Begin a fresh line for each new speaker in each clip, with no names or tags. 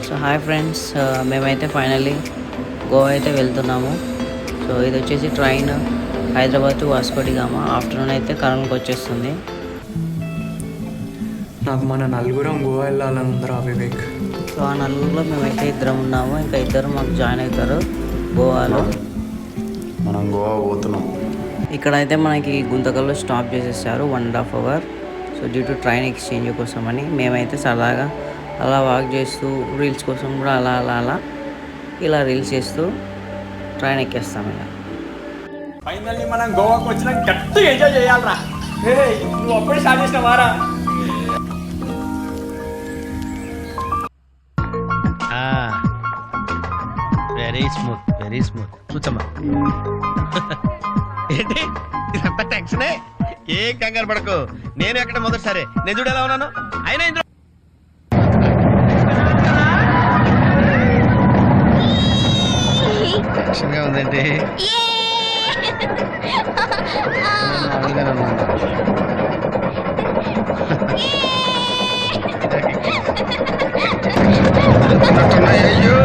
So hi friends, మేమైతే finally Goa అయితే వెళ్తున్నాము. సో ఇది వచ్చేసి train Hyderabad to Vasco da Gama. Afternoon అయితే కర్నూలుకి వచ్చేస్తుంది.
నాకు మన నలుగురం గోవా వెళ్ళాలని ఉందిరా వివేక్.
సో ఆ నలుగురిలో మేమైతే ఇద్దరం ఉన్నాము, ఇంకా ఇద్దరు మాకు జాయిన్ అవుతారు గోవాలో.
మనం గోవా పోతున్నాం.
ఇక్కడైతే మనకి గుంతకల్లో స్టాప్ చేసేసారు 1.5 hours. So due to train exchange కోసం అని మేమైతే సరదాగా అలా వాక్ చేస్తూ రీల్స్ కోసం కూడా ఇలా రీల్స్ చేస్తూ ట్రైన్ ఎక్కేస్తాం. ఇలా
ఫైనల్లీ మనం గోవాకి వచ్చినా గట్టిగా ఎంజాయ్ చేయాలరా. నువ్వు అప్పుడే స్టార్ట్ చేసినవారా?
వెరీ స్మూత్ కూర్చోమ్మా. ఏంటి ఇదంతా టెన్షనే? ఏం కంగారు పడకు, నేను ఎక్కడ మొదటిసారి నేను చూడు ఎలా ఉన్నాను. అయినా ఇందులో టెన్షన్గా ఉందండి. అయ్యో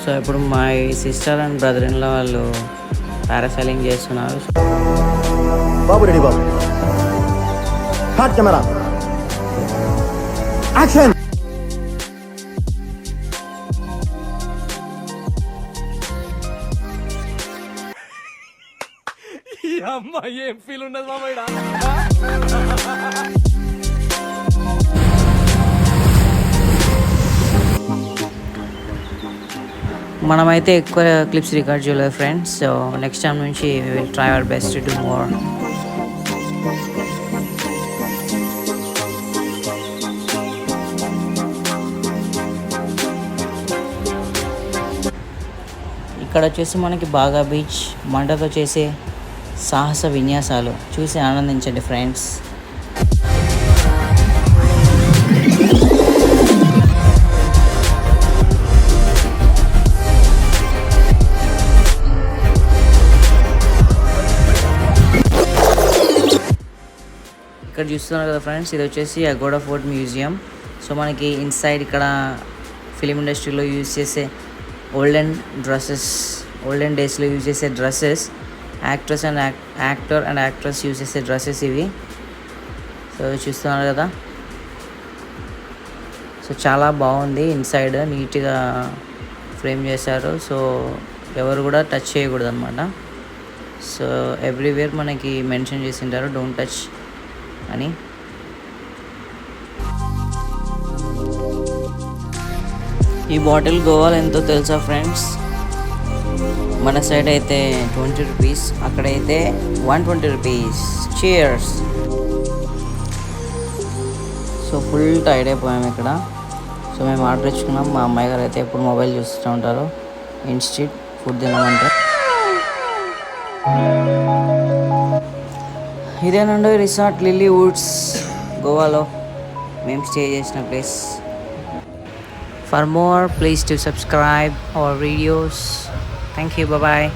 సో ఇప్పుడు మా sister and brother in law వాళ్ళు పారాసైలింగ్ చేస్తున్నారు.
బాబు రెడీ బాబు, హాట్ కెమెరా యాక్షన్.
ఈ అమ్మాయి ఏం ఫీల్ ఉన్నది మామయ్య?
మనమైతే ఎక్కువ క్లిప్స్ రికార్డ్ చేయలేదు ఫ్రెండ్స్. సో నెక్స్ట్ టైం నుంచి will try our best to do more. ఇక్కడ వచ్చేసి మనకి బాగా బీచ్, మంటతో చేసే సాహస విన్యాసాలు చూసి ఆనందించండి ఫ్రెండ్స్. ఇక్కడ చూస్తున్నారు కదా ఫ్రెండ్స్, ఇది వచ్చేసి అగోడా ఫోర్ట్ మ్యూజియం. సో మనకి ఇన్సైడ్ ఇక్కడ ఫిలిం ఇండస్ట్రీలో యూజ్ చేసే ఓల్డెన్ డేస్లో యూజ్ చేసే dresses, actor and actress use చేసే డ్రెస్సెస్ ఇవి. సో చూస్తున్నారు కదా, సో చాలా బాగుంది. ఇన్సైడ్ నీట్గా ఫ్రేమ్ చేశారు. సో ఎవరు కూడా టచ్ చేయకూడదు అనమాట. సో ఎవ్రీవేర్ మనకి మెన్షన్ చేసి ఉంటారు డోంట్ టచ్ అని. ఈ బాటిల్ గోవాలో ఎంతో తెలుసా ఫ్రెండ్స్? మన సైడ్ అయితే 20 రూపీస్, అక్కడైతే 120 rupees. Cheers. So full tired అయిపోయాము ఇక్కడ. సో మేము ఆర్డర్ ఇచ్చుకున్నాం. మా అమ్మాయి గారు అయితే ఎప్పుడు మొబైల్ చూస్తూ ఉంటారు ఇన్స్టిట్యూట్ ఫుడ్ తినమంటే. ఇదేనండి రిసార్ట్ లిల్లీ వుడ్స్, గోవాలో మేము స్టే చేసిన place. For more please to subscribe our videos. Thank you, bye.